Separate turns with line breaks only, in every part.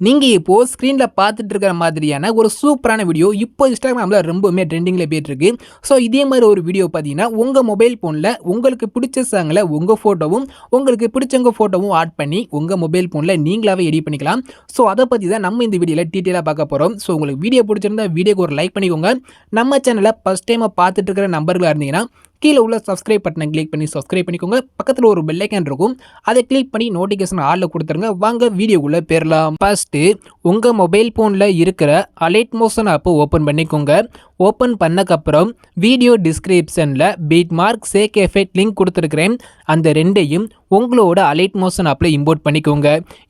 நீங்க இப்போ ஸ்க்ரீன்ல பார்த்துட்டு இருக்கிற மாதிரியான ஒரு சூப்பரான வீடியோ இப்போ இன்ஸ்டாகிராம்ல ரொம்பவுமே ட்ரெண்டிங்ல போயிட்டு இருக்கு. ஸோ இதே மாதிரி ஒரு வீடியோ பார்த்தீங்கன்னா உங்க மொபைல் ஃபோன்ல உங்களுக்கு பிடிச்ச சாங்ல உங்க ஃபோட்டோவும் உங்களுக்கு பிடிச்சவங்க ஃபோட்டோவும் ஆட் பண்ணி உங்க மொபைல் ஃபோன்ல நீங்களாவே எடிட் பண்ணிக்கலாம். ஸோ அதை பற்றி தான் நம்ம இந்த வீடியோல டீட்டெயிலாக பார்க்க போகிறோம். ஸோ உங்களுக்கு வீடியோ பிடிச்சிருந்தா வீடியோக்கு ஒரு லைக் பண்ணிக்கோங்க. நம்ம சேனலை ஃபர்ஸ்ட் டைமாக பார்த்துட்டு இருக்கிற நம்பர்களாக இருந்தீங்கன்னா கீழே உள்ள சப்ஸ்கிரைப் பட்டனை கிளிக் பண்ணி சப்ஸ்கிரைப் பண்ணிக்கோங்க. பக்கத்தில் ஒரு பெல் ஐக்கான் இருக்கும், அதை கிளிக் பண்ணி நோட்டிஃபிகேஷன் ஆளில் கொடுத்துருங்க. வாங்க வீடியோக்குள்ளே போயிடலாம். ஃபர்ஸ்ட்டு உங்கள் மொபைல் ஃபோனில் இருக்கிற அலைட் மோஷன் ஆப்பை ஓப்பன் பண்ணிக்கோங்க. ஓப்பன் பண்ணக்கப்புறம் வீடியோ டிஸ்கிரிப்ஷனில் பீட்மார்க் சேக் எஃபெக்ட் லிங்க் கொடுத்துருக்குறேன். அந்த ரெண்டையும் உங்களோட அலைட் மோஷன் ஆப்பில் இம்போர்ட் பண்ணிக்கோங்க.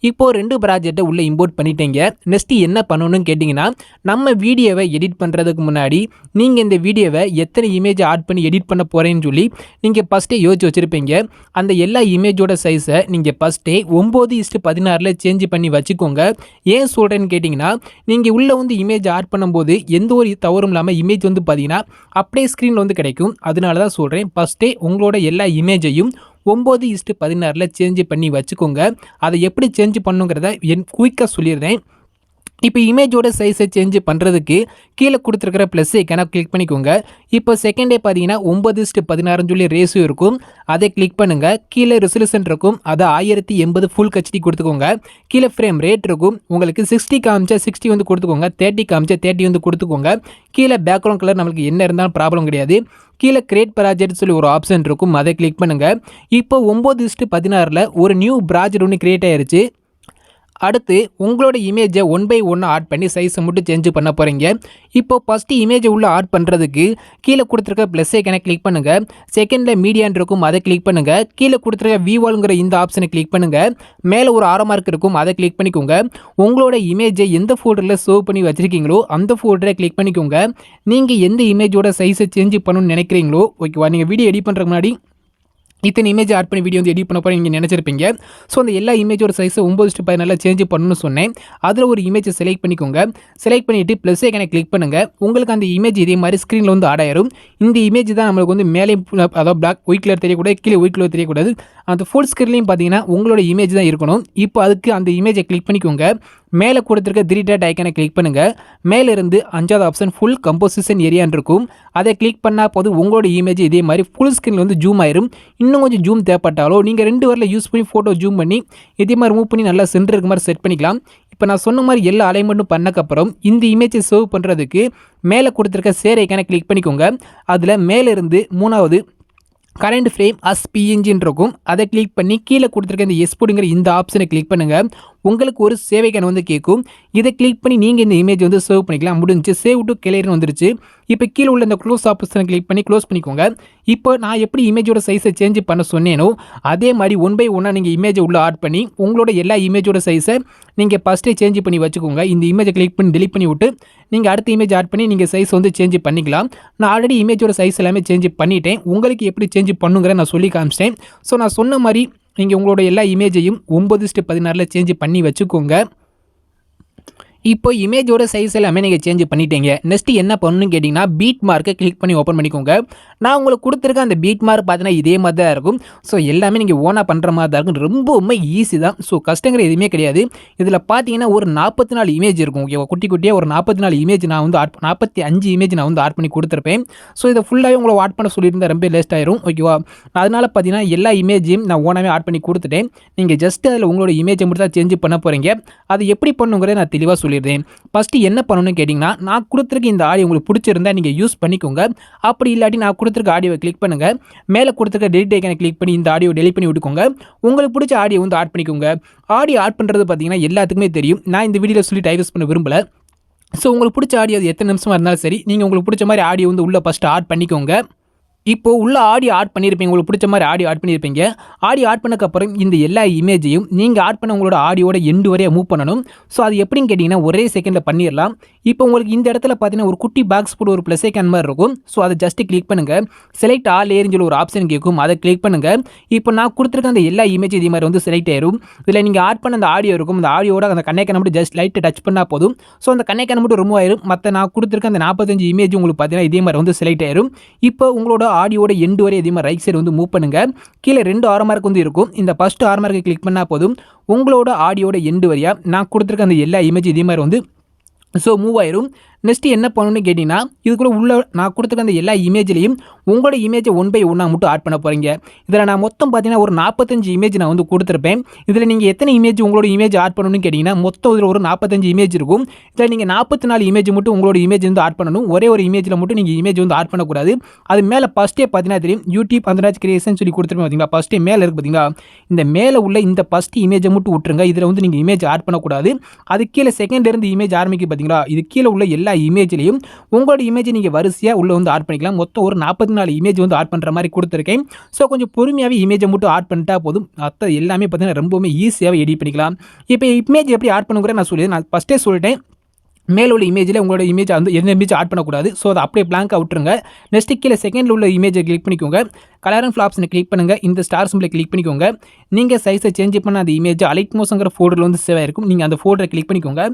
இப்போது 2 ப்ராஜெக்டை உள்ளே இம்போர்ட் பண்ணிட்டீங்க. நெக்ஸ்ட்டு என்ன பண்ணணும்னு கேட்டிங்கன்னா, நம்ம வீடியோவை எடிட் பண்ணுறதுக்கு முன்னாடி நீங்கள் இந்த வீடியோவை எத்தனை இமேஜ் ஆட் பண்ணி எடிட் பண்ண போகிறேன்னு சொல்லி நீங்கள் ஃபஸ்ட்டே யோசிச்சு வச்சுருப்பீங்க. அந்த எல்லா இமேஜோட சைஸை நீங்கள் ஃபஸ்ட்டே 9:16 சேஞ்ச் பண்ணி வச்சுக்கோங்க. ஏன் சொல்கிறேன்னு கேட்டிங்கன்னா, நீங்கள் உள்ளே வந்து இமேஜ் ஆட் பண்ணும்போது எந்த ஒரு தவறும் இல்லாமல் இமேஜ் வந்து பார்த்தீங்கன்னா அப்படியே ஸ்க்ரீனில் வந்து கிடைக்கும். அதனால தான் சொல்கிறேன், ஃபஸ்ட்டே உங்களோட எல்லா இமேஜையும் 9:16 சேஞ்ச் பண்ணி வச்சுக்கோங்க. அதை எப்படி சேஞ்ச் பண்ணுங்கிறத குயிக்காக சொல்லிடுறேன். இப்போ இமேஜோட சைஸை சேஞ்ச் பண்ணுறதுக்கு கீழே கொடுத்துருக்கிற ப்ளஸ் ஐக்கான கிளிக் பண்ணிக்கோங்க. இப்போ செகண்டே பார்த்தீங்கன்னா 9:16 சொல்லி ரேஷியோ இருக்கும், அதை கிளிக் பண்ணுங்கள். கீழே ரெசல்யூஷன் இருக்கும், அதை 1080 ஃபுல் ஹெச்டி கொடுத்துக்கோங்க. கீழே ஃப்ரேம் ரேட் இருக்கும், உங்களுக்கு 60 காமிச்சா 60 வந்து கொடுத்துக்கோங்க, 30 காமிச்சா 30 வந்து கொடுத்துக்கோங்க. கீழே பேக்ரவுண்ட் கலர் நம்மளுக்கு என்ன இருந்தாலும் ப்ராப்ளம் கிடையாது. கீழே கிரியேட் ப்ராஜெக்ட் சொல்லி ஒரு ஆப்ஷன் இருக்கும், அதை கிளிக் பண்ணுங்கள். இப்போ 9:16 ஒரு நியூ ப்ராஜெக்ட் ஒன்று கிரியேட் ஆயிருச்சு. அடுத்து உங்களோட இமேஜை 1 by 1 ஆட் பண்ணி சைஸை மட்டும் சேஞ்ச் பண்ண போகிறீங்க. இப்போ ஃபஸ்ட்டு இமேஜை உள்ளே ஆட் பண்ணுறதுக்கு கீழே கொடுத்துருக்க ப்ளஸ் ஐக்கனை கிளிக் பண்ணுங்கள். செகண்டில் மீடியான் இருக்கும், அதை கிளிக் பண்ணுங்கள். கீழே கொடுத்துருக்க விவால்ங்கிற இந்த ஆப்ஷனை கிளிக் பண்ணுங்கள். மேலே ஒரு ஆரோ மார்க் இருக்கும், அதை கிளிக் பண்ணிக்கோங்க. உங்களோட இமேஜை எந்த ஃபோல்டரில் சேவ் பண்ணி வச்சுருக்கீங்களோ அந்த ஃபோல்டரை கிளிக் பண்ணிக்கோங்க. நீங்கள் எந்த இமேஜோட சைஸை சேஞ்ச் பண்ணணும்னு நினைக்கிறீங்களோ, ஓகேவா, நீங்கள் வீடியோ எடிட் பண்ணுறதுக்கு முன்னாடி இத்தனை இமேஜ் ஆட் பண்ணி வீடியோ வந்து எடிட் பண்ண போகிறேன் நீங்கள் நினச்சிருப்பீங்க. ஸோ அந்த எல்லா இமேஜோட சைஸை 9:16 சேஞ்ச் பண்ணணும்னு சொன்னேன். அதில் ஒரு இமேஜை செலக்ட் பண்ணிக்கோங்க. செலக்ட் பண்ணிவிட்டு ப்ளஸ் ஐக்கனை கிளிக் பண்ணுங்கள். உங்களுக்கு அந்த இமேஜ் இதே மாதிரி ஸ்க்ரீனில் வந்து ஆட் ஆயிரும். இந்த இமேஜ் தான் நம்மளுக்கு வந்து மேலே அதாவது பிளாக் ஒயிட் கலர் தெரியக்கூடாது, கீழே ஒயிட் கலர் தெரியக்கூடாது. அந்த ஃபுல் ஸ்க்ரீன்லையும் பார்த்தீங்கன்னா உங்களோட இமேஜ் தான் இருக்கணும். இப்போ அதுக்கு அந்த இமேஜை கிளிக் பண்ணிக்கோங்க. மேலே கொடுத்துருக்க 3 டாட் ஐக்கனை கிளிக் பண்ணுங்கள். மேலேருந்து 5வது ஆப்ஷன் ஃபுல் கம்போசிஷன் ஏரியான்னு இருக்கும், அதை கிளிக் பண்ணால் போது உங்களோட இமேஜ் இதே மாதிரி ஃபுல் ஸ்க்ரீனில் வந்து ஜூம் ஆயிரும். இன்னும் கொஞ்சம் ஜூம் தேவைப்பட்டாலோ நீங்கள் 2 வரல யூஸ் பண்ணி ஃபோட்டோ ஜூம் பண்ணி இதே மாதிரி மூவ் பண்ணி நல்லா சென்டர் இருக்க மாதிரி செட் பண்ணிக்கலாம். இப்போ நான் சொன்ன மாதிரி எல்லா அலைன்மெண்ட்டும் பண்ணக்கப்புறம் இந்த இமேஜை சேவ் பண்ணுறதுக்கு மேலே கொடுத்துருக்க சேர் ஐக்கானை கிளிக் பண்ணிக்கோங்க. அதில் மேலேருந்து 3வது கரண்ட் ஃப்ரேம் அஸ் பிஎன்ஜின்னு இருக்கும், அதை கிளிக் பண்ணி கீழே கொடுத்துருக்க இந்த எஸ்போர்ட்டுங்கிற இந்த ஆப்ஷனை கிளிக் பண்ணுங்கள். உங்களுக்கு ஒரு சேவ் ஐக்கான் வந்து கேட்கும், இதை கிளிக் பண்ணி நீங்கள் இந்த இமேஜ் வந்து சேவ் பண்ணிக்கலாம். முடிஞ்சு சேவ் டு கிளியர்னு வந்துருச்சு. இப்போ கீழே உள்ள இந்த க்ளோஸ் ஆப்ஷனை கிளிக் பண்ணி க்ளோஸ் பண்ணிக்கோங்க. இப்போ நான் எப்படி இமேஜோட சைஸை சேஞ்ச் பண்ண சொன்னேனோ அதே மாதிரி 1 by 1 நீங்கள் இமேஜை உள்ளே ஆட் பண்ணி உங்களோட எல்லா இமேஜோட சைஸை நீங்கள் ஃபஸ்ட்டே சேஞ்ச் பண்ணி வச்சுக்கோங்க. இந்த இமேஜை கிளிக் பண்ணி டெலிட் பண்ணி விட்டு நீங்கள் அடுத்த இமேஜ் ஆட் பண்ணி நீங்கள் சைஸ் வந்து சேஞ்ச் பண்ணிக்கலாம். நான் ஆல்ரெடி இமேஜோட சைஸ் எல்லாமே சேஞ்ச் பண்ணிட்டேன். உங்களுக்கு எப்படி சேஞ்ச் பண்ணுங்கிற நான் சொல்லி காமிச்சிட்டேன். ஸோ நான் சொன்ன மாதிரி நீங்கள் உங்களோட எல்லா இமேஜையும் 9:16 சேஞ்ச் பண்ணி வச்சுக்கோங்க. இப்போ இமேஜோட சைஸ் எல்லாமே நீங்கள் சேஞ்ச் பண்ணிட்டீங்க. நெக்ஸ்ட்டு என்ன பண்ணணும்னு கேட்டிங்கன்னா, பீட் மார்க்கை கிளிக் பண்ணி ஓப்பன் பண்ணிக்கோங்க. நான் உங்களுக்கு கொடுத்துருக்க அந்த பீட் மார்க் பார்த்தீங்கன்னா இதே மாதிரி தான் இருக்கும். ஸோ எல்லாமே நீங்கள் ஓனாக பண்ணுற மாதிரி தான் இருக்கும். ரொம்பவுமே ஈஸி தான். ஸோ கஷ்டங்கிற எதுவுமே கிடையாது. இதில் பார்த்தீங்கன்னா ஒரு 44 இமேஜ் இருக்கும், ஓகேவா. குட்டி குட்டியாக ஒரு 44 இமேஜ் நான் வந்து 45 இமேஜ் நான் வந்து ஆட் பண்ணி கொடுத்துருப்பேன். ஸோ இதை ஃபுல்லாகவே உங்களை ஆட் பண்ண சொல்லியிருந்தால் ரொம்ப லேஸ்ட் ஆயிரும், ஓகேவா. அதனால் பார்த்தீங்கன்னா எல்லா இமேஜையும் நான் ஓனாகவே ஆட் பண்ணி கொடுத்துட்டேன். நீங்கள் ஜஸ்ட் அதில் உங்களோட இமேஜை மட்டும் தான் சேஞ்ச் பண்ண போகிறீங்க. அது எப்படி பண்ணுங்கிறத நான் தெளிவாக சொல்லிடுறேன். ஃபஸ்ட்டு என்ன பண்ணணும்னு கேட்டிங்கன்னா, நான் கொடுத்துருக்க இந்த ஆடியோ உங்களுக்கு பிடிச்சிருந்தா நீங்கள் யூஸ் பண்ணிக்கோங்க. அப்படி இல்லாட்டி நான் கொடுத்துருக்க ஆடியோவை கிளிக் பண்ணுங்கள். மேலே கொடுத்துருக்க டெலிட் ஐக்கனை கிளிக் பண்ணி இந்த ஆடியோ டெலிட் பண்ணி விட்டுக்கோங்க. உங்களுக்கு பிடிச்ச ஆடியோ வந்து ஆட் பண்ணிக்கோங்க. ஆடியோ ஆட் பண்ணுறது பார்த்தீங்கன்னா எல்லாத்துக்குமே தெரியும். நான் இந்த வீடியோவில் சொல்லி டைவர்ஸ் பண்ண விரும்பலை. ஸோ உங்களுக்கு பிடிச்ச ஆடியோ அது எத்தனை நிமிஷமாக இருந்தாலும் சரி, நீங்கள் உங்களுக்கு பிடிச்ச மாதிரி ஆடியோ வந்து உள்ளே ஃபஸ்ட்டு ஆட் பண்ணிக்கோங்க. இப்போ உள்ள ஆடியோ ஆட் பண்ணியிருப்பீங்க, உங்களுக்கு பிடிச்ச மாதிரி ஆடியோ ஆட் பண்ணியிருப்பீங்க. ஆடியோ ஆட் பண்ணக்கப்புறம் இந்த எல்லா இமேஜையும் நீங்கள் ஆட் பண்ண உங்களோட ஆடியோட எண்டு வரையாக மூவ் பண்ணணும். ஸோ அது எப்படின்னு கேட்டிங்கன்னா ஒரே செகண்டில் பண்ணிடலாம். இப்போ உங்களுக்கு இந்த இடத்துல பார்த்தீங்கன்னா ஒரு குட்டி பாக்ஸ் போட்டு ஒரு ப்ளஸ் ஐக்கான் மாதிரி இருக்கும். ஸோ அதை ஜஸ்ட்டு கிளிக் பண்ணுங்கள். செலக்ட் ஆல் ஏரின்னு சொல்லி ஒரு ஆப்ஷன் கேட்கும், அதை கிளிக் பண்ணுங்கள். இப்போ நான் கொடுத்துருக்க அந்த எல்லா இமேஜ் இதே மாதிரி வந்து செலக்ட் ஆயிரும். இதில் நீங்கள் ஆட் பண்ண அந்த ஆடியோ இருக்கும், அந்த ஆடியோட அந்த கண்ணேக்கான மட்டும் ஜஸ்ட் லைட்டை டச் பண்ணால் போதும். ஸோ அந்த கண்ணேக்கான மட்டும் ரிமூவ் ஆயிரும். மற்ற நான் கொடுத்துருக்க அந்த 45 இமேஜ் உங்களுக்கு பார்த்தீங்கன்னா இதே மாதிரி வந்து செலக்ட் ஆயிரும். இப்போ உங்களோட ஆடியோட எண்டு வரை இதே மாதிரி ரைட் சைடு வந்து மூவ் பண்ணுங்கள். கீழே 2 ஆரோ மார்க் வந்து இருக்கும். இந்த ஃபஸ்ட்டு ஆரோ மார்க்கை கிளிக் பண்ணால் போதும் உங்களோட ஆடியோட எண்டு வரையா நான் கொடுத்துருக்க அந்த எல்லா இமேஜ் இதே மாதிரி வந்து மூவ் ஆயிரும். நெக்ஸ்ட்டு என்ன பண்ணணும்னு கேட்டிங்கன்னா இதுக்குள்ளே உள்ள நான் கொடுத்துருக்க அந்த எல்லா இமேஜ்லையும் உங்களோட இமேஜை 1 by 1 மட்டும் ஆட் பண்ண போகிறீங்க. இதில் நான் மொத்தம் பார்த்தீங்கன்னா ஒரு 45 இமேஜ் நான் வந்து கொடுத்துருப்பேன். இதில் நீங்கள் எத்தனை இமேஜ் உங்களோட இமேஜ் ஆட் பண்ணணும்னு கேட்டிங்கன்னா மொத்தம் இதில் ஒரு 45 இமேஜ் இருக்கும். இதில் நீங்கள் 44 இமேஜ் மட்டும் உங்களோட இமேஜ் வந்து ஆட் பண்ணணும். ஒரே ஒரு இமேஜில் மட்டும் நீங்கள் இமேஜ் வந்து ஆட் பண்ணக்கூடாது. அது மேலே ஃபஸ்ட்டே பார்த்தீங்கன்னா தெரியும் யூடியூப் அந்த கிரியேஷன் சொல்லி கொடுத்துருப்பேன் பார்த்தீங்களா. ஃபஸ்ட்டே மேலே இருக்குது பார்த்தீங்களா. இந்த மேலே உள்ள இந்த ஃபஸ்ட்டு இமேஜை மட்டும் விட்டுருங்க. இதில் வந்து நீங்கள் இமேஜ் ஆட் பண்ணக்கூடாது. அது கீழே செகண்ட்லேருந்து இமேஜ் ஆரம்பிக்குது பார்த்தீங்களா. இது கீழே உள்ள எல்லா இமேஜ்லையும் உங்களோட இமேஜ் நீங்கள் வரிசையாக உள்ள வந்து ஆட் பண்ணிக்கலாம். மொத்தம் ஒரு 44 இமேஜ் வந்து ஆட் பண்ணுற மாதிரி கொடுத்துருக்கேன். ஸோ கொஞ்சம் பொறுமையாகவே இமேஜை மட்டும் ஆட் பண்ணிட்டா போதும். மற்ற எல்லாமே பார்த்தீங்கன்னா ரொம்பவுமே ஈஸியாகவே எடிட் பண்ணிக்கலாம். இப்போ இமேஜ் எப்படி ஆட் பண்ணுங்கிற நான் ஃபஸ்ட்டே சொல்லிட்டேன். மேலே உள்ள இமேஜில் உங்களோட இமேஜ் வந்து எந்த இமேஜ் ஆட் பண்ணக்கூடாது. ஸோ அதை அப்படியே பிளாங்காக விட்டுருங்க. நெக்ஸ்ட்டு கீழே செகண்டில் உள்ள இமேஜை கிளிக் பண்ணிக்கோங்க. கலர் அண்ட் ஃப்ளாப்ஸை கிளிக் பண்ணுங்கள். இந்த ஸ்டார் சிம்பிளை கிளிக் பண்ணிக்கோங்க. நீங்கள் சைஸை சேஞ்ச் பண்ண அந்த இமேஜ் அலைட் மோஷங்கிற ஃபோல்டரில் வந்து சேவ் ஆயிருக்கும். நீங்கள் அந்த ஃபோல்டரை கிளிக் பண்ணிக்கோங்க.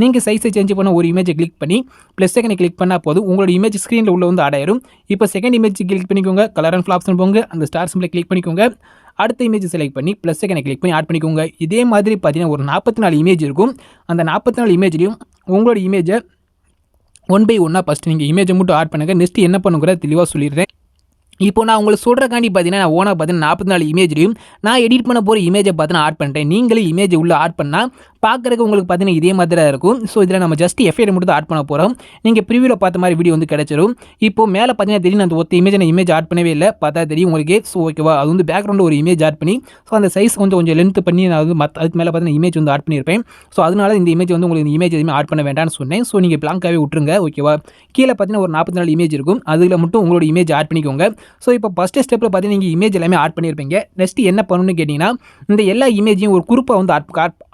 நீங்கள் சைஸை சேஞ்ச் பண்ண ஒரு இமேஜை கிளிக் பண்ணி ப்ளஸ் செகண்டை கிளிக் பண்ணால் போதும் உங்களோட இமேஜ் ஸ்க்ரீனில் உள்ள வந்து ஆட் ஆயிரும். இப்போ செகண்ட் இமேஜ் கிளிக் பண்ணிக்கோங்க. கலர் அண்ட் ஃப்ளாப்ஸ்னு போங்க. அந்த ஸ்டார் சிம்பிளை கிளிக் பண்ணிக்கோங்க. அடுத்த இமேஜ் செலக்ட் பண்ணி ப்ளஸ் செகண்டை கிளிக் பண்ணி ஆட் பண்ணிக்கோங்க. இதே மாதிரி பார்த்தீங்கன்னா ஒரு 44 இமேஜ் இருக்கும். அந்த 44 இமேஜ்லையும் உங்களோட இமேஜை 1 by 1 ஃபஸ்ட்டு நீங்கள் இமேஜை மட்டும் ஆட் பண்ணுங்கள். நெக்ஸ்ட்டு என்ன பண்ணுங்கிற தெளிவாக சொல்லிடுறேன். இப்போ நான் உங்களுக்கு சொல்கிறக்காண்டி பார்த்தீங்கன்னா நான் ஓனாக பார்த்தீங்கன்னா 44 இமேஜ்லையும் நான் எடிட் பண்ண போகிற இமேஜை பார்த்தீங்கன்னா ஆட் பண்ணிட்டேன். நீங்களே இமேஜ் உள்ள ஆட் பண்ணால் பார்க்குறதுக்கு உங்களுக்கு பார்த்தீங்கன்னா இதே மாதிரி தான் இருக்கும். ஸோ இதில் நம்ம ஜஸ்ட் எஃபெக்ட் மட்டும் தான் ஆட் பண்ண போகிறோம். நீங்கள் ப்ரிவியூவில் பார்த்த மாதிரி வீடியோ வந்து கிடச்சிரும். இப்போ மேலே பார்த்தீங்கன்னா தெரியும் அந்த ஒத்த இமேஜ் நான் இமேஜ் ஆட் பண்ணவே இல்லை. பார்த்தா தெரியும் உங்களுக்கு. ஸோ ஓகேவா, அது வந்து பேக்ரவுண்டில் ஒரு இமேஜ் ஆட் பண்ணி ஸோ அந்த சைஸ் கொஞ்சம் லென்த் பண்ணி நான் வந்து அதுக்கு மேலே பார்த்தீங்கன்னா இமேஜ் வந்து ஆட் பண்ணியிருப்பேன். ஸோ அதனால இந்த இமேஜ் வந்து உங்களுக்கு இந்த இமேஜ் எதுவுமே ஆட் பண்ண வேண்டாம்னு சொன்னேன். ஸோ நீங்கள் பிளாங்காகவே விட்டுருங்க. ஓகேவா, கீழே பார்த்தீங்கன்னா ஒரு 44 இமேஜ் இருக்கும். அதில் மட்டும் உங்களோட இமேஜ் ஆட் பண்ணிக்கோங்க. ஸோ இப்போ ஃபஸ்ட்டு ஸ்டெப்பில் பார்த்தீங்கன்னா நீங்கள் இமேஜ் எல்லாமே ஆட் பண்ணியிருப்பீங்க. நெக்ஸ்ட் என்ன பண்ணணும்னு கேட்டிங்கன்னா இந்த எல்லா இமேஜையும் ஒரு குரூப்பை வந்து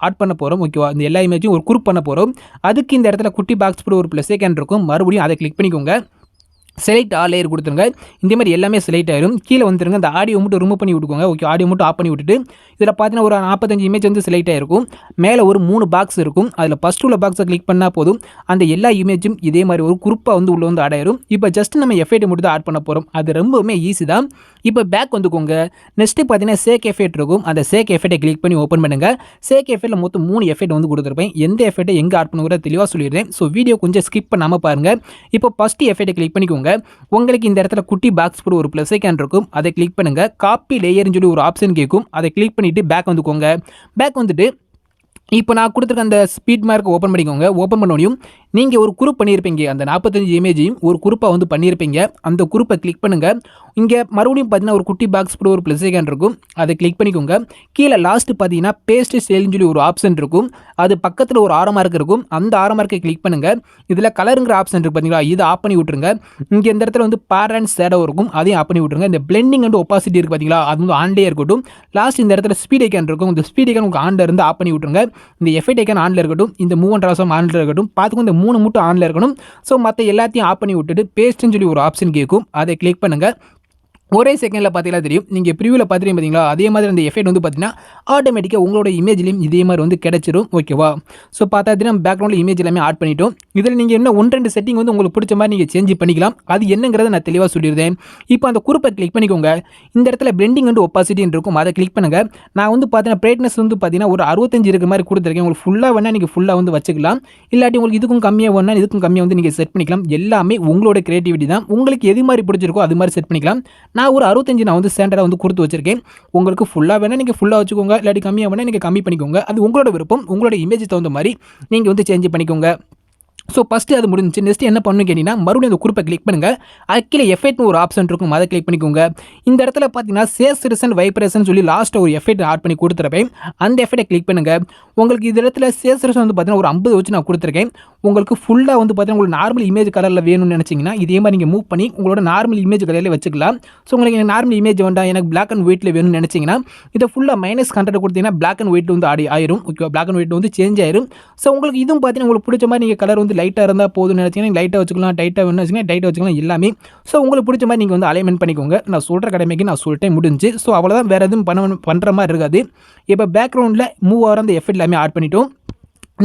ஆட் பண்ண போகிறோம். ஓகேவா, இந்த எல்லா இமேஜும் ஒரு குரூப் பண்ண போகிறோம். அதுக்கு இந்த இடத்துல குட்டி பாக்ஸ் போட்டு ஒரு ப்ளஸ் ஐக்கான் இருக்கும். மறுபடியும் அதை கிளிக் பண்ணிக்கோங்க. செலக்ட் ஆல் லேயர் கொடுத்துருங்க. இந்த மாதிரி எல்லாமே செலக்ட் ஆயிரும். கீழே வந்துருங்க. அந்த ஆடியோ மட்டும் ரிமூவ் பண்ணி விட்டுக்கோங்க. ஓகே, ஆடியோ மட்டும் ஆஃப் பண்ணி விட்டுட்டு இதில் பார்த்தீங்கன்னா ஒரு 45 இமேஜ் வந்து செலக்ட் ஆகிருக்கும். மேலே ஒரு 3 பாக்ஸ் இருக்கும். அதில் ஃபஸ்ட்டு உள்ள பாக்ஸை கிளிக் பண்ணால் போதும் அந்த எல்லா இமேஜும் இதே மாதிரி ஒரு குரூப்பாக வந்து உள்ள வந்து ஆட் ஆயிரும். இப்போ ஜஸ்ட் நம்ம எஃபெக்ட் மட்டும் தான் ஆட் பண்ண போகிறோம். அது ரொம்பவுமே ஈஸி தான். இப்போ பேக் வந்துக்கோங்க. நெக்ஸ்ட்டு பார்த்தீங்கன்னா சேக் எஃபெக்ட் இருக்கும். அந்த சேக் எஃபெக்ட்டை கிளிக் பண்ணி ஓப்பன் பண்ணுங்கள். சேக் எஃபெக்ட்டில் மொத்தம் 3 எஃபெக்ட் வந்து கொடுத்துருப்பேன். எந்த எஃபெக்ட்டை எங்கே ஆட் பண்ணுங்கிற தெளிவாக சொல்லிடுறேன். ஸோ வீடியோ கொஞ்சம் ஸ்கிப் பண்ணாமல் பாருங்கள். இப்போ ஃபஸ்ட்டு எஃபெக்ட்டை கிளிக் பண்ணிக்கோங்க. உங்களுக்கு இந்த இடத்துல குட்டி பாக்ஸ் போட்டு ஒரு ப்ளஸ் ஐக்கான் இருக்கும். அதை கிளிக் பண்ணுங்கள். காப்பி லேயர்னு சொல்லி ஒரு ஆப்ஷன் கேட்கும். அதை கிளிக் பண்ணிவிட்டு பேக் வந்துக்கோங்க. பேக் வந்துட்டு இப்போ நான் கொடுத்துருக்க அந்த ஸ்பீட் மார்க் ஓப்பன் பண்ணிக்கோங்க. ஓப்பன் பண்ணோடையும் நீங்கள் ஒரு குரூப் பண்ணியிருப்பீங்க. அந்த 45 இமேஜையும் ஒரு குரூப்பாக வந்து பண்ணியிருப்பீங்க. அந்த குரூப்பை கிளிக் பண்ணுங்கள். இங்கே மறுபடியும் பார்த்தீங்கன்னா ஒரு குட்டி பாக்ஸ் போட்டு ஒரு ப்ளஸ் ஐக்கான் இருக்கும். அதை கிளிக் பண்ணிக்கோங்க. கீழே லாஸ்ட்டு பார்த்தீங்கன்னா பேஸ்ட் ஸ்டைல்னு சொல்லி ஒரு ஆப்ஷன் இருக்கும். அது பக்கத்தில் ஒரு ஆரோ மார்க் இருக்கும். அந்த ஆரோ மார்க்கை கிளிக் பண்ணுங்கள். இதில் கலருங்கிற ஆப்ஷன் இருக்குது பார்த்தீங்களா, இதை ஆஃப் பண்ணி விட்டுருங்க. இங்கே இந்த இடத்துல வந்து பேர் அண்ட் ஷேடோ இருக்கும். அதையும் ஆஃப் பண்ணி விட்டுருங்க. இந்த பிளெண்டிங் அண்ட் ஒப்பாசிட்டி இருக்குது பார்த்தீங்களா, அது வந்து ஆன்லேயே இருக்கட்டும். லாஸ்ட் இந்த இடத்துல ஸ்பீட் ஐக்கான் இருக்கும். இந்த ஸ்பீட் ஐக்கான் உங்களுக்கு ஆனில் இருந்து ஆஃப் பண்ணி விட்டுருங்க. இந்த எஃபெக்ட் ஐக்கான் ஆனில் இருக்கட்டும். இந்த மூவ் அண்ட் ராசம் ஆனில் இருக்கட்டும். பார்த்துக்கோ, இந்த 3 மட்டும் ஆனில் இருக்கணும். ஸோ மற்ற எல்லாத்தையும் ஆஃப் பண்ணி விட்டுட்டு பேஸ்ட்னு சொல்லி ஒரு ஆப்ஷன் கேட்கும். அதை கிளிக் பண்ணுங்கள். ஒரே செகண்டில் பார்த்தீங்கன்னா தெரியும். நீங்கள் ப்ரிவியூவில் பார்த்துட்டு பார்த்தீங்களா, அதே மாதிரி அந்த எஃபெக்ட் வந்து பார்த்தீங்கன்னா ஆட்டோமேட்டிக்காக உங்களோட இமேஜ்லையும் இதே மாதிரி வந்து கிடச்சிரும். ஓகேவா, ஸோ பார்த்தா நம்ம பேக்ரவுண்டில் இமேஜ் எல்லாமே ஆட் பண்ணிட்டோம். இதில் நீங்கள் இன்னும் 1-2 செட்டிங் வந்து உங்களுக்கு பிடிச்ச மாதிரி நீங்கள் சேஞ்ச் பண்ணிக்கலாம். அது என்னங்கிறத நான் தெளிவாக சொல்லியிருந்தேன். இப்போ அந்த குரூப்பை கிளிக் பண்ணிக்கோங்க. இந்த இடத்துல பிளெண்டிங் அண்ட் ஒப்பாசிட்டின்னு இருக்கும். அதை கிளிக் பண்ணுங்கள். நான் வந்து பார்த்தீங்கன்னா பிரைட்னஸ் வந்து பார்த்தீங்கன்னா ஒரு 65 இருக்கிற மாதிரி கொடுத்துருக்கேன். உங்களுக்கு ஃபுல்லாக வேணால் நீங்கள் ஃபுல்லாக வந்து வச்சுக்கலாம். இல்லாட்டி உங்களுக்கு இதுக்கும் கம்மியாக வேணால் இதுக்கும் கம்மியாக வந்து நீங்கள் செட் பண்ணிக்கலாம். எல்லாமே உங்களோட கிரியேட்டிவிட்டி தான். உங்களுக்கு எது மாதிரி பிடிச்சிருக்கோ அது மாதிரி செட் பண்ணிக்கலாம். நான் ஒரு 65 நான் வந்து ஸ்டாண்டர்டாக வந்து கொடுத்து வச்சிருக்கேன். உங்களுக்கு ஃபுல்லாக வேணால் நீங்கள் ஃபுல்லாக வச்சுக்கோங்க. இல்லாட்டி கம்மியாக வேணால் நீங்கள் கம்மி பண்ணிக்கோங்க. அது உங்களோட விருப்பம். உங்களோட இமேஜ் தகுந்த மாதிரி நீங்கள் வந்து சேஞ்ச் பண்ணிக்கோங்க. ஸோ ஃபஸ்ட்டு அது முடிஞ்சிச்சு. நெக்ஸ்ட் என்ன பண்ணணும் கேட்டிங்கன்னா மறுபடியும் அந்த குரூப்பை கிளிக் பண்ணுங்கள். கீழே எஃபெக்ட்னு ஒரு ஆப்ஷன் இருக்கும். அதை கிளிக் பண்ணிக்கோங்க. இந்த இடத்துல பார்த்தீங்கன்னா சேச்சுரேஷன் வைப்ரேஷன் சொல்லி லாஸ்ட்டாக ஒரு எஃபெக்ட் ஆட் பண்ணி கொடுத்துருப்பேன். அந்த எஃபெக்ட்டை கிளிக் பண்ணுங்கள். உங்களுக்கு இந்த இடத்துல சேச்சுரேஷன் வந்து பார்த்தீங்கன்னா ஒரு 50 வச்சு நான் கொடுத்துருக்கேன். உங்களுக்கு ஃபுல்லாக வந்து பார்த்தீங்கன்னா உங்களுக்கு நார்மல் இமேஜ் கலரில் வேணும்னு நினச்சிங்கன்னா இதே மாதிரி நீங்கள் மூவ் பண்ணி உங்களோட நார்மல் இமேஜ் கலரில் வச்சுக்கலாம். ஸோ உங்களுக்கு எனக்கு நார்மல் இமேஜ் வேண்டாம், எனக்கு பிளாக் அண்ட் ஒயிட்டில் வேணும்னு நினச்சிங்கன்னா இதை ஃபுல்லாக -100 கொடுத்தீங்கன்னா பிளாக் அண்ட் ஒயிட் வந்து ஆயிரும். ஓகே, பிளாக் அண்ட் ஒயிட் வந்து சேஞ்ச் ஆயிரும். ஸோ உங்களுக்கு இதுவும் பார்த்தீங்கன்னா உங்களுக்கு பிடிச்ச மாதிரி நீங்கள் கலர் வந்து லைட்டாக இருந்தால் போதும்னு நினச்சிங்கன்னா லைட்டாக வச்சுக்கலாம், டைட்டாக வேணும்னு வச்சுக்கலாம், டைட்டாக வச்சுக்கலாம். எல்லாமே ஸோ உங்களுக்கு பிடிச்ச மாதிரி நீங்கள் வந்து அலைன்மெண்ட் பண்ணிக்கோங்க. நான் சொல்கிற கடமைக்கு நான் சொல்லிட்டேன், முடிஞ்சு. ஸோ அவ்வளோதான், வேறு எதுவும் பண்ணுற மாதிரி இருக்காது. இப்போ பேக்ரவுண்டில் மூவ் ஆகிற அந்த எஃபெக்ட் எல்லாமே ஆட் பண்ணிட்டோம்.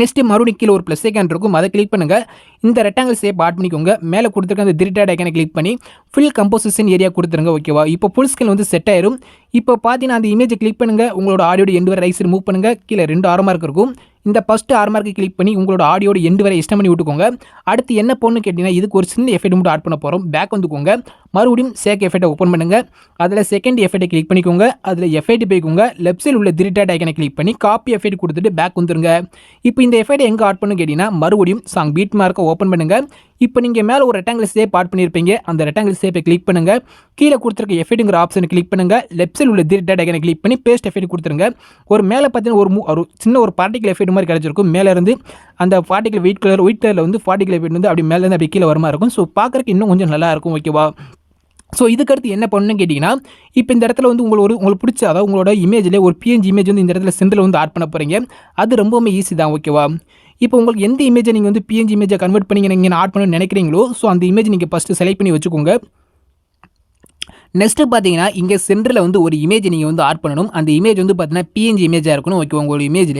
நெக்ஸ்ட்டு மறுபடியும் கீழே ஒரு ப்ளஸ் ஐக்கான் இருக்கும், அதை கிளிக் பண்ணுங்கள். இந்த ரெக்டாங்கிள் ஷேப் ஆட் பண்ணிக்கோங்க. மேலே கொடுத்துருக்க அந்த டிரிட்டட் ஐக்கானை கிளிக் பண்ணி ஃபில் கம்போசிஷன் ஏரியா கொடுத்துருங்க. ஓகேவா, இப்போ ஃபுல் ஸ்கிரீன் வந்து செட் ஆயிரும். இப்போ பார்த்தீங்கன்னா அந்த இமேஜை கிளிக் பண்ணுங்கள். உங்களோட ஆடியோட எண்டு வரை ரைட் சைடு மூவ் பண்ணுங்கள். கீழே 2 ஆரோ மார்க் இருக்கும். இந்த ஃபஸ்ட்டு ஆரோ மார்க்கை கிளிக் பண்ணி உங்களோட ஆடியோட எண்டு வரை எக்ஸ்டெண்ட் பண்ணி விட்டுக்கோங்க. அடுத்து என்ன பண்ணணும்னு கேட்டிங்கன்னா, இதுக்கு ஒரு சின்ன எஃபெக்ட் மட்டும் ஆட் பண்ண போகிறோம். பேக் வந்துக்கோங்க. மறுபடியும் சேக் எஃபெக்ட்டை ஓப்பன் பண்ணுங்கள். அதில் செகண்ட் எஃபெக்ட்டை கிளிக் பண்ணிக்கோங்க. அதில் எஃபெக்ட் போய்க்கோங்க. லெஃப்ட் சைடில் உள்ள டிரிட்டட் ஐக்கானை கிளிக் பண்ணி காப்பி எஃபெக்ட் கொடுத்துட்டு பேக் வந்துருங்க. இப்போ இந்த எஃபெக்ட் எங்கே ஆட் பண்ணு கேட்டிங்கன்னா, மறுபடியும் சாங் பீட் மார்க்கை ஓப்பன் பண்ணுங்கள். இப்போ நீங்கள் மேலே ஒரு ரெக்டாங்கிள் ஷேப் ஆட் பண்ணியிருப்பீங்க. அந்த ரெக்டாங்கிள் ஷேப்பை கிளிக் பண்ணுங்கள். கீழே கொடுத்துருக்க எஃபெக்ட்டுங்கிற ஆப்ஷனை கிளிக் பண்ணுங்கள். லெஃப்ட் சைடில் உள்ள டிரிட்டட் ஐக்கானை கிளிக் பண்ணி பேஸ்ட் எஃபெக்ட் கொடுத்துருங்க. ஒரு மேலே பார்த்தீங்கன்னா ஒரு சின்ன ஒரு பார்ட்டிகல் எஃபெக்ட் மாதிரி கிடச்சிருக்கும். மேலே இருந்து அந்த பார்ட்டிகல் ஒயிட் கலரில் வந்து பார்ட்டிகல் எஃபெக்ட் வந்து அப்படி மேலேருந்து அப்படி கீழே வர மாதிரி இருக்கும். ஸோ பார்க்குறக்கு இன்னும் கொஞ்சம் நல்லா இருக்கும். ஓகேவா, ஸோ இதுக்கடுத்து என்ன பண்ணணும்னு கேட்டிங்கன்னா, இப்போ இந்த இடத்துல வந்து உங்களுக்கு பிடிச்ச, அதாவது உங்களோட இமேஜில் ஒரு பிஎன்ஜி இமேஜ் வந்து இந்த இடத்துல சென்டரில் வந்து ஆட் பண்ண போகிறீங்க. அது ரொம்பவுமே ஈஸி தான். ஓகேவா, இப்போ உங்களுக்கு எந்த இமேஜை நீங்கள் வந்து பிஎன்ஜி இமேஜை கன்வெர்ட் பண்ணி நீங்கள் ஆட் பண்ணணும்னு நினைக்கிறீங்களோ, ஸோ அந்த இமேஜ் நீங்கள் ஃபஸ்ட்டு செலக்ட் பண்ணி வச்சுக்கோங்க. நெக்ஸ்ட்டு பார்த்தீங்கன்னா, இங்கே சென்டரில் வந்து ஒரு இமேஜ் நீங்கள் வந்து ஆட் பண்ணணும். அந்த இமேஜ் வந்து பார்த்தீங்கன்னா பிஎன்ஜி இமேஜாக இருக்கணும். ஓகே, உங்களோட இமேஜில்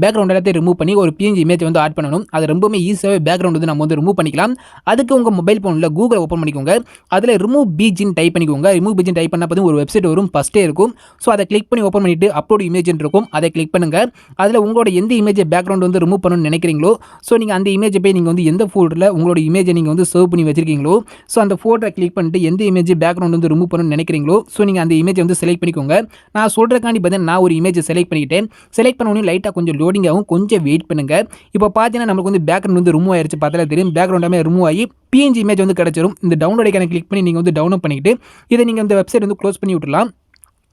பேக்ரவுண்ட் எல்லாத்தையும் ரிமூவ் பண்ணி ஒரு பிஎன்ஜி இமேஜ் வந்து ஆட் பண்ணணும். அது ரொம்பவே ஈஸியாகவே பேக்ரவுண்ட் வந்து நம்ம வந்து ரிமூவ் பண்ணிக்கலாம். அதுக்கு உங்கள் மொபைல் ஃபோனில் கூகுள் ஓப்பன் பண்ணிக்கோங்க. அதில் ரிமூவ் பீஜின் டைப் பண்ணிக்கோங்க. ரிமூவ் பீஜின் டைப் பண்ணால் பார்த்தீங்கன்னா ஒரு வெப்சைட் வரும், ஃபஸ்ட்டே இருக்கும். ஸோ அதை கிளிக் பண்ணி ஓப்பன் பண்ணிவிட்டு அப்லோட் இமேஜ்னு இருக்கும், அதை கிளிக் பண்ணுங்கள். அதில் உங்களோட எந்த இமேஜை பேக்ரவுண்ட் வந்து ரிமூவ் பண்ணணும்னு நினைக்கிறீங்களோ, ஸோ நீங்கள் அந்த இமேஜை போய் நீங்கள் வந்து எந்த ஃபோல்டரில் உங்களோட இமேஜை நீங்கள் வந்து சேவ் பண்ணி வச்சிருக்கீங்களோ, ஸோ அந்த ஃபோட்டோ கிளிக் பண்ணிட்டு எந்த இமேஜ் பேக்ரவுண்ட் வந்து ரிமூவ் பண்ணணும்னு நினைக்கிறீங்களோ, ஸோ நீங்கள் அந்த இமேஜை வந்து செலக்ட் பண்ணிக்கோங்க. நான் சொல்கிறக்காண்டி பார்த்தீங்கன்னா நான் ஒரு இமேஜை செலக்ட் பண்ணிக்கிட்டேன். செலக்ட் பண்ண உடனே லைட்டாக கொஞ்சம் லோடிங் ஆகும், கொஞ்சம் வெயிட் பண்ணுங்கள். இப்போ பார்த்தீங்கன்னா நமக்கு வந்து பேக்ரவுண்ட் வந்து ரிமூவ் ஆயிடுச்சு. பார்த்தாலே தெரியும், பேக்ரவுண்டாமே ரிமூவ் ஆகி பிஎன்ஜி இமேஜ் வந்து கிடச்சிரும். இந்த டவுன்லோட் ஐக்கானை கிளிக் பண்ணி நீங்கள் வந்து டவுன்லோட் பண்ணிக்கிட்டு இதை நீங்கள் இந்த வெப்சைட் வந்து க்ளோஸ் பண்ணி விட்டுலாம்.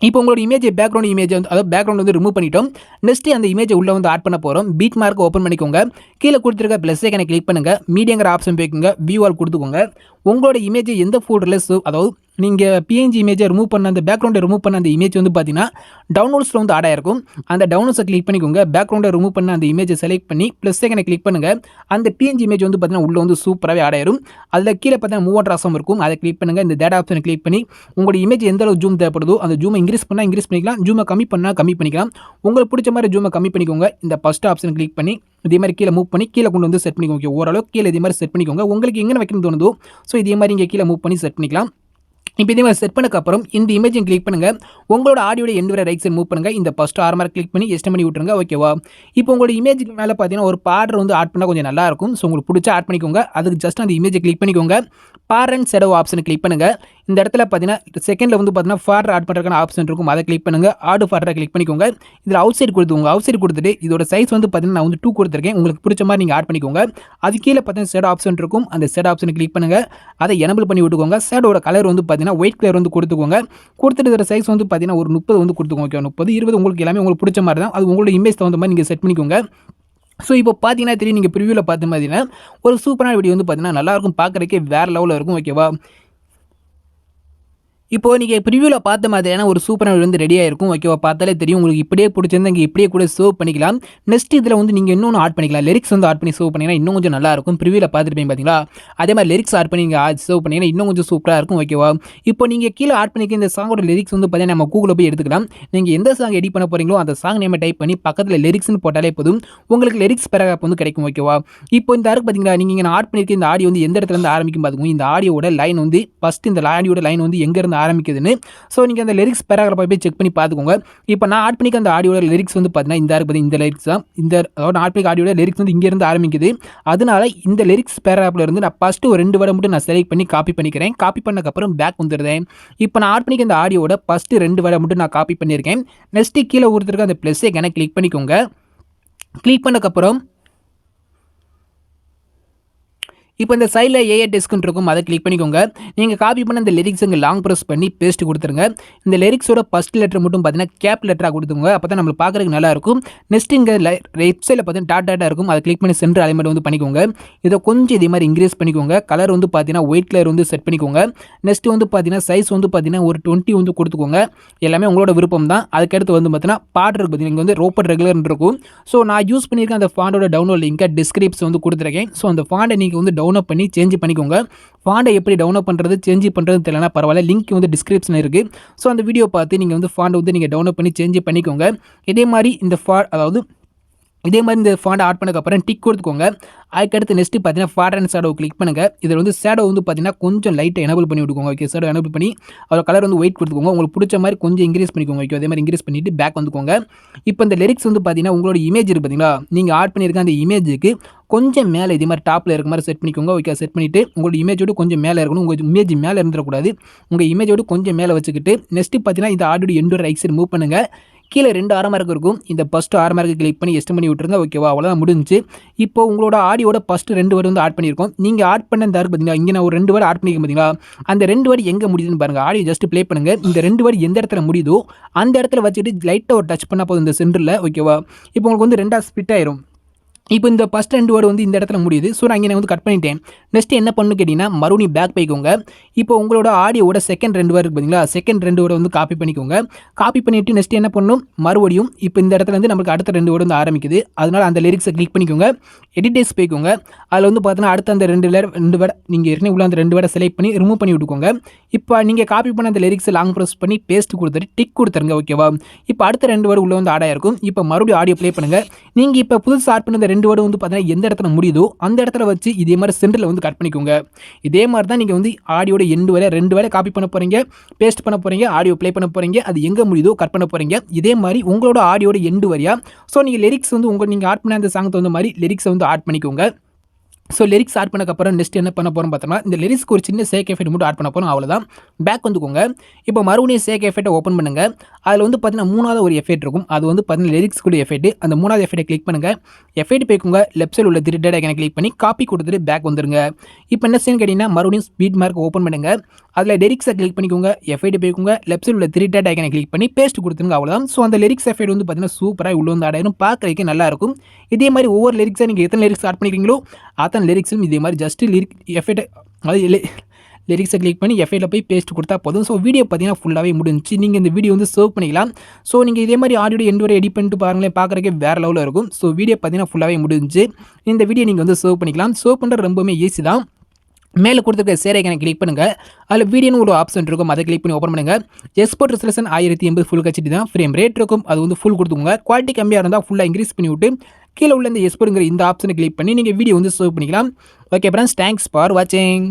இப்போ உங்களோட இமேஜ் பேக்ரவுண்ட் இமேஜ் வந்து, அதாவது பேக்ரவுண்ட் வந்து ரிமூவ் பண்ணிட்டோம். நெக்ஸ்ட்டு அந்த இமேஜை உள்ளே வந்து ஆட் பண்ண போகிறோம். பீட் மார்க் ஓப்பன் பண்ணிக்கோங்க. கீழே கொடுத்துருக்க ப்ளஸ் ஐக்கானை கிளிக் பண்ணுங்கள். மீடியாங்கிற ஆப்ஷன் போய்க்குங்க. வியூ ஆல் கொடுத்துக்கோங்க. உங்களோட இமேஜை எந்த ஃபோல்டரில் அதாவது நீங்கள் பிஎன்ஜி இமேஜை ரிமூவ் பண்ண அந்த பேக்ரவுண்டை ரிமூவ் பண்ண அந்த இமேஜ் வந்து பார்த்தீங்கன்னா டவுன்லோட்ஸில் வந்து ஆட் ஆயிருக்கும். அந்த டவுன்லோட்ஸை கிளிக் பண்ணிக்கோங்க. பேக்ரவுண்டை ரிமூவ் பண்ண அந்த இமேஜை செலக்ட் பண்ணி ப்ளஸ் ஐக்கானை கிளிக் பண்ணுங்கள். அந்த பிஎன்ஜி இமேஜ் வந்து பார்த்தீங்கன்னா உள்ளே வந்து சூப்பராகவே ஆட் ஆயிரும். அதில் கீழே பார்த்தீங்கன்னா மூவ் ஆப்ஷன் இருக்கும், அதை கிளிக் பண்ணுங்கள். இந்த டேட்டா ஆப்ஷனை கிளிக் பண்ணி உங்களோட இமேஜ் எந்த அளவு ஜூம் தேவைப்படுதோ அந்த ஜூமை இன்க்ரீஸ் பண்ணால் இன்க்ரீஸ் பண்ணிக்கலாம், ஜூமை கம்மி பண்ணால் கம்மி பண்ணிக்கலாம். உங்களுக்கு பிடிச்ச மாதிரி ஜூமை கம்மி பண்ணிக்கோங்க. இந்த ஃபஸ்ட் ஆப்ஷன் கிளிக் பண்ணி இதே மாதிரி கீழே மூவ் பண்ணி கீழே கொண்டு வந்து செட் பண்ணிக்கோங்க. ஓரளவு கீழே இதே மாதிரி செட் பண்ணிக்கோங்க. உங்களுக்கு எங்கே வைக்கணும்னு தோணுதோ ஸோ இதே மாதிரி இங்கே கீழே மூவ் பண்ணி செட் பண்ணிக்கலாம். இப்போ இதே மாதிரி செட் பண்ணக்கப்புறம் இந்த இமேஜையும் கிளிக் பண்ணுங்கள். உங்களோட ஆடியோட எண்டு வரை ரைட் சைடு மூவ் பண்ணுங்கள். இந்த ஃபஸ்ட் ஆர்மர் கிளிக் பண்ணி எக்ஸ்டெண்ட் பண்ணி விட்டுருங்க. ஓகேவா, இப்போ உங்களோட இமேஜுக்கு மேலே பார்த்தீங்கன்னா ஒரு பார்டர் வந்து ஆட் பண்ணால் கொஞ்சம் நல்லாயிருக்கும். ஸோ உங்களுக்கு பிடிச்சா ஆட் பண்ணிக்கோங்க. அதுக்கு ஜஸ்ட் அந்த இமேஜை கிளிக் பண்ணிக்கோங்க. பார்டர் அண்ட் ஷேடோ ஆப்ஷனை கிளிக் பண்ணுங்கள். இந்த இடத்துல பார்த்தீங்கன்னா செகண்டில் வந்து பார்த்தீங்கன்னா ஃபார்டர் ஆட் பண்ணுறதுக்கான ஆப்ஷன் இருக்கும், அதை கிளிக் பண்ணுங்கள். ஆடு ஃபார்டரை கிளிக் பண்ணிக்கோங்க. இதில் அவுட் சைடு கொடுத்துக்கோங்க. அவுட் சைடு கொடுத்துட்டு இதோட சைஸ் வந்து பார்த்தீங்கன்னா நான் வந்து 2 கொடுத்துருக்கேன். உங்களுக்கு பிடிச்ச மாதிரி நீங்கள் ஆட் பண்ணிக்கோங்க. அது கீழே பார்த்தீங்கன்னா ஷேடோ ஆப்ஷன் இருக்கும், அந்த ஷேடோ ஆப்ஷனை கிளிக் பண்ணுங்கள். அதை எனபிள் பண்ணி விட்டுக்கோங்க. ஷேடோட கலர் வந்து பார்த்தீங்கன்னா ஒயிட் கலர் வந்து கொடுத்துக்கோங்க. கொடுத்துட்டு இதோட சைஸ் வந்து பார்த்தீங்கன்னா ஒரு 30 வந்து கொடுத்துக்கோங்க. ஓகே, 30, 20 உங்களுக்கு எல்லாமே உங்களுக்கு பிடிச்ச மாதிரி தான். அது உங்களோட இமேஜ் தகுந்த மாதிரி நீங்கள் செட் பண்ணிக்கோங்க. ஸோ இப்போ பார்த்தீங்கன்னா தெரியும், நீங்கள் ப்ரிவியூவில் பார்த்த மாதிரினா ஒரு சூப்பரான வீடியோ வந்து பார்த்தீங்கன்னா நல்லாயிருக்கும், பார்க்குறதுக்கே வேறு லெவலில் இருக்கும். ஓகேவா, இப்போ நீங்கள் ப்ரிவியூவில் பார்த்த மாதிரியான ஒரு சூப்பரான வந்து ரெடியாக இருக்கும். ஓகேவா, பார்த்தாலே தெரியும். உங்களுக்கு இப்படியே பிடிச்சிருந்தா இங்கே இப்படியே கூட சேவ் பண்ணிக்கலாம். நெக்ஸ்ட் இதில் வந்து நீங்கள் இன்னொன்று ஆட் பண்ணிக்கலாம். லிரிக்ஸ் வந்து ஆட் பண்ணி சேவ் பண்ணிங்கன்னா இன்னும் கொஞ்சம் நல்லாயிருக்கும். ப்ரிவியூவில் பார்த்துருப்பீங்க பார்த்தீங்களா, அதே மாதிரி லிரிக்ஸ் ஆட் பண்ணி நீங்கள் சேவ் பண்ணிங்கன்னா இன்னும் கொஞ்சம் சூப்பராக இருக்கும். ஓகேவா, இப்போ நீங்கள் கீழே ஆட் பண்ணிக்க இந்த சாங்கோட லிரிக்ஸ் வந்து பார்த்தீங்கன்னா நம்ம கூகுளில் போய் எடுத்துக்கலாம். நீங்கள் எந்த சாங் எடிட் பண்ண போகிறீங்களோ அந்த சாங் நேமை டைப் பண்ணி பக்கத்தில் லிரிக்ஸ்னு போட்டாலே போதும், உங்களுக்கு லிரிக்ஸ் பேராகிராஃப் வந்து கிடைக்கும். ஓகேவா, இப்போ இந்த ஆருக்கு பார்த்தீங்களா, நீங்கள் இங்கே ஆட் பண்ணியிருக்க இந்த ஆடியோ வந்து எந்த இடத்துல இருந்து ஆரம்பிக்கும் பார்த்துக்கோங்க. இந்த ஆடியோட லைன் வந்து ஃபஸ்ட் இந்த ஆடியோட லைன் வந்து எங்கேருந்து ஆரம்பிக்குதுன்னு ஸோ நீங்கள் அந்த லிரிக்ஸ் பேராகிராஃபை போய் செக் பண்ணி பார்த்துக்கோங்க. இப்போ நான் ஆட் பண்ணிக்க அந்த ஆடியோட லிரிக்ஸ் வந்து பார்த்தீங்கன்னா இந்த ஆருக்கு இந்த லிரிக்ஸ் தான். இந்த அதாவது ஆட் பண்ணிக்க ஆடியோட லிரிக்ஸ் வந்து இங்கேருந்து ஆரம்பிக்குது. அதனால இந்த லிரிக்ஸ் பேராகிராஃபில் இருந்து நான் ஃபஸ்ட்டு ஒரு 2 வேர்டை மட்டும் நான் செலக்ட் பண்ணி காப்பி பண்ணிக்கிறேன். காப்பி பண்ணக்கப்புறம் பேக் வந்துடுறேன். இப்போ நான் ஆட் பண்ணிக்க இந்த ஆடியோட ஃபஸ்ட்டு 2 வேர்டை மட்டும் நான் காப்பி பண்ணியிருக்கேன். நெக்ஸ்ட்டு கீழே ஒருத்தருக்கு அந்த ப்ளஸ் ஐக்கானை கிளிக் பண்ணிக்கோங்க. கிளிக் பண்ணக்கப்புறம் இப்போ இந்த சைடில் ஏஐ டெஸ்க்குன்னு இருக்கும், அதை கிளிக் பண்ணிக்கோங்க. நீங்கள் காப்பி பண்ண இந்த லிரிக்ஸ் இங்கே லாங் ப்ரெஸ் பண்ணி பேஸ்ட் கொடுத்துருங்க. இந்த லிரிக்ஸோட ஃபஸ்ட் லெட்டர் மட்டும் பார்த்தீங்கன்னா கேப் லெட்டராக கொடுத்துங்க. அப்போ தான் நம்மளுக்கு பார்க்குறதுக்கு நல்லாயிருக்கும். நெக்ஸ்ட் இங்கே ரைட் சைடில் பார்த்தீங்கன்னா டாட்டா இருக்கும், அதை கிளிக் பண்ணி சென்டர் அலைன்மெண்ட் வந்து பண்ணிக்கோங்க. இதை கொஞ்சம் இதே மாதிரி இன்க்ரீஸ் பண்ணிக்கோங்க. கலர் வந்து பார்த்தீங்கன்னா ஒயிட் கலர் வந்து செட் பண்ணிக்கோங்க. நெக்ஸ்ட் வந்து பார்த்தீங்கன்னா சைஸ் வந்து பார்த்தீங்கன்னா ஒரு 20 வந்து கொடுத்துக்கோங்க. எல்லாமே உங்களோட விருப்பம் தான். அதுக்கடுத்து வந்து பார்த்தீங்கன்னா பார்டர் இருக்குது, நீங்கள் வந்து ரோப்பர் ரெகுலர் இருக்கும். ஸோ நான் யூஸ் பண்ணியிருக்கேன் அந்த ஃபாண்டோட டவுன்லோட் லிங்கை டிஸ்கிரிப்ஷன் வந்து கொடுத்துருக்கேன். ஸோ அந்த ஃபாண்டை நீங்கள் வந்து டவுன்லோட் பண்ணி சேஞ்ச் பண்ணிக்கோங்க. ஃபாண்டை எப்படி டவுன்லோட் பண்ணுறது சேஞ்ச் பண்ணுறது தெரியலனா பரவாயில்ல, லிங்க் வந்து டிஸ்கிரிப்ஷன் இருக்குது. ஸோ அந்த வீடியோ பார்த்து நீங்கள் வந்து ஃபாண்டை வந்து நீங்கள் டவுன்லோட் பண்ணி சேஞ்ச் பண்ணிக்கோங்க. இதே மாதிரி இந்த அதாவது இதே மாதிரி இந்த ஃபாண்ட் ஆட் பண்ணதுக்கப்புறம் டிக் கொடுத்துக்கோங்க. அதுக்கடுத்து நெக்ஸ்ட்டு பார்த்தீங்கன்னா ஃபாட் அண்ட் ஷேடோ கிளிக் பண்ணுங்கள். இதில் வந்து ஷேடோ வந்து பார்த்தீங்கன்னா கொஞ்சம் லைட்டாக எனபிள் பண்ணி விட்டுக்கோங்க. ஓகே, ஷேடோ எனபிள் பண்ணி அதோட கலர் வந்து ஒயிட் கொடுத்துக்கோங்க. உங்களுக்கு பிடிச்ச மாதிரி கொஞ்சம் இன்க்ரீஸ் பண்ணிக்கோங்க. ஓகே, அதே மாதிரி இன்க்ரீஸ் பண்ணிவிட்டு பேக் வந்துக்கோங்க. இப்போ இந்த லிரிக்ஸ் வந்து பார்த்தீங்கன்னா உங்களோட இமேஜ் இருக்குது பார்த்தீங்களா, நீங்கள் ஆட் பண்ணியிருக்க அந்த இமேஜுக்கு கொஞ்சம் மேலே இதே மாதிரி டாப்பில் இருக்க மாதிரி செட் பண்ணிக்கோங்க. ஓகே, செட் பண்ணிவிட்டு உங்களோட இமேஜோடு கொஞ்சம் மேலே இருக்கணும். உங்கள் இமேஜ் மேலே இருந்துடக்கூடாது. உங்கள் இமேஜோடு கொஞ்சம் மேலே வச்சுக்கிட்டு நெக்ஸ்ட்டு பார்த்தீங்கன்னா இந்த ஆடியோட எண்டோட ரைட் சைடு மூவ் பண்ணுங்கள். கீழே 2 ஆரோ மார்க் இருக்கும். இந்த ஃபஸ்ட்டு ஆரோ மார்க்கு கிளிக் பண்ணி எக்ஸ்டெண்ட் பண்ணி விட்டுருங்க. ஓகேவா, அவ்வளோதான் முடிஞ்சுச்சு. இப்போ உங்களோட ஆடியோட ஃபஸ்ட்டு 2 வேர்டு வந்து ஆட் பண்ணியிருக்கோம். நீங்கள் ஆட் பண்ண இந்த பார்த்தீங்களா, இங்கே நான் ஒரு 2 வேர்டு ஆட் பண்ணியிருக்கேன் பார்த்தீங்களா, அந்த 2 வேர்டு எங்கே முடியுதுன்னு பாருங்கள். ஆடியோ ஜஸ்ட் ப்ளே பண்ணுங்கள். இந்த 2 வேர்டு எந்த இடத்துல முடியுதோ அந்த இடத்துல வச்சுட்டு லைட்டாக ஒரு டச் பண்ணால் போதும் இந்த சென்டரில். ஓகேவா, இப்போ உங்களுக்கு வந்து 2ஆக ஸ்பிட் ஆயிரும். இப்போ இந்த ஃபஸ்ட் 2 வேர்டு வந்து இந்த இடத்துல முடியுது. ஸோ நான் இங்கே வந்து கட் பண்ணிட்டேன். நெக்ஸ்ட் என்ன பண்ணணும் கேட்டிங்கன்னா மறுபடியும் பேக் போய்க்கோங்க. இப்போ உங்களோட ஆடியோட செகண்ட் 2 வேர்டு பார்த்தீங்களா, செகண்ட் 2 வேர்டு வந்து காப்பி பண்ணிக்கோங்க. காப்பி பண்ணிவிட்டு நெக்ஸ்ட் என்ன பண்ணணும், மறுபடியும் இப்போ இந்த இடத்துல வந்து நமக்கு அடுத்த 2 வேர்டு வந்து ஆரம்பிக்குது. அதனால் அந்த லிரிக்ஸை கிளிக் பண்ணிக்கோங்க. எடிட்டர்ஸ் போய்க்கோங்க. அதில் வந்து பார்த்தீங்கன்னா அடுத்த அந்த 2 வேர்டு நீங்கள் ஏற்கனவே உள்ள அந்த 2 வேர்டை செலக்ட் பண்ணி ரிமூவ் பண்ணி விட்டுக்கோங்க. இப்போ நீங்கள் காப்பி பண்ண அந்த லிரிக்ஸை லாங் ப்ரெஸ் பண்ணி பேஸ்ட் கொடுத்துட்டு டிக் கொடுத்துருங்க. ஓகேவா, இப்போ அடுத்த 2 வேர்டு உள்ள வந்து ஆட் ஆயிருக்கும். இப்போ மறுபடியும் ஆடியோ ப்ளே பண்ணுங்கள். நீங்கள் இப்போ புதுசு ஆட் பண்ண இந்த 2 வேர்டு வந்து பார்த்தீங்கன்னா எந்த இடத்துல முடியுதோ அந்த இடத்துல வச்சு இதே மாதிரி சென்டரில் வந்து கட் பண்ணிக்கோங்க. இதே மாதிரி தான் நீங்கள் வந்து ஆடியோட எண்டு வரை 2 வேலை காப்பி பண்ண போகிறீங்க, பேஸ்ட் பண்ண போகிறீங்க, ஆடியோ ப்ளே பண்ண போகிறீங்க. அது எங்கே முடியுதோ கட் பண்ண போகிறீங்க. இதே மாதிரி உங்களோட ஆடியோட எண்டு வரையா. ஸோ நீங்கள் லிரிக்ஸ் வந்து நீங்கள் ஆட் பண்ண அந்த சாங் தகுந்த மாதிரி லிரிக்ஸை வந்து ஆட் பண்ணிக்கோங்க. ஸோ லிரிக்ஸ் ஆட் பண்ணக்கப்புறம் நெக்ஸ்ட் என்ன பண்ண போகிறோம் பார்த்தோம்னா இந்த லிரிக்ஸ்க்கு ஒரு சின்ன சேக் எஃபெக்ட் மட்டும் ஆட் பண்ண போகிறோம். அவ்வளோதான். பேக் வந்துக்கோங்க. இப்போ மறுபடியும் சேக் எஃபெக்ட்டை ஓப்பன் பண்ணுங்கள். அதில் வந்து பார்த்தீங்கன்னா 3வது ஒரு எஃபெக்ட் இருக்கும். அது வந்து பார்த்தீங்கன்னா லிரிக்ஸ்க்குள்ள எஃபெக்ட். அந்த 3வது எஃபெக்ட்டை கிளிக் பண்ணுங்கள். எஃபெக்ட் போய்க்கோங்க. லெஃப்ட் சைடில் உள்ள 3 டாட் ஐகானை கிளிக் பண்ணி காப்பி கொடுத்துட்டு பேக் வந்துருங்க. இப்போ என்ன செய்யணும் கேட்டிங்கன்னா மறுபடியும் ஸ்பீட் மார்க் ஓப்பன் பண்ணுங்கள். அதில் லிரிக்ஸை கிளிக் பண்ணிக்கோங்க. எஃபெக்ட் போய்க்கோங்க. லெஃப்ட் சைடில் உள்ள 3 டாட் ஐகானை கிளிக் பண்ணி பேஸ்ட் கொடுத்துருங்க. அவ்வளோதான். ஸோ அந்த லிரிக்ஸ் எஃபெக்ட் வந்து பார்த்தீங்கன்னா சூப்பராக உள்ள வந்து ஆடாயிரும். பார்க்குறதுக்கு நல்லாயிருக்கும். இதே மாதிரி ஒவ்வொரு லிரிக்ஸாக நீங்கள் எத்தனை லிரிக்ஸ் ஆட் பண்ணிக்கிறீங்களோ அத்தனை லிரிக்ஸும் இதே மாதிரி ஜஸ்ட்டு எஃபெக்ட் அது லிரிக்ஸை கிளிக் பண்ணி எஃபெக்ட்டில் போய் பேஸ்ட் கொடுத்தா போதும். ஸோ வீடியோ பார்த்தீங்கன்னா ஃபுல்லாகவே முடிஞ்சிச்சு. நீங்கள் இந்த வீடியோ வந்து சேவ் பண்ணிக்கலாம். ஸோ நீங்கள் இதே மாதிரி ஆடியோ எண்டு வரை எடிட் பண்ணிட்டு பாருங்களேன், பார்க்குறதுக்கே வேறு லெவலில் இருக்கும். ஸோ வீடியோ பார்த்தீங்கன்னா ஃபுல்லாகவே முடிஞ்சிச்சு. இந்த வீடியோ நீங்கள் வந்து சேவ் பண்ணிக்கலாம். சேவ் பண்ணுறது ரொம்பவுமே ஈஸி தான். மேலே கொடுத்துருக்க சேர் ஐகானை கிளிக் பண்ணுங்கள். அதில் வீடியோன்னு ஒரு ஆப்ஷன் இருக்கும். அதை கிளிக் பண்ணி ஓப்பன் பண்ணுங்கள். எக்ஸ்போர்ட் ரெசல்யூஷன் 1080 ஃபுல் ஹெச்டி தான். ஃப்ரேம் ரேட் இருக்கும். அது வந்து ஃபுல் கொடுத்துக்கோங்க. குவாலிட்டி கம்மியாக இருந்தால் ஃபுல்லாக இன்க்ரீஸ் பண்ணி விட்டு கீழே உள்ள இந்த எக்ஸ்போர்ட்டுங்கிற இந்த ஆப்ஷனை கிளிக் பண்ணி நீங்கள் வீடியோ வந்து சேவ் பண்ணிக்கலாம். ஓகே ஃப்ரெண்ட்ஸ், தேங்க்ஸ் ஃபார் வாட்சிங்.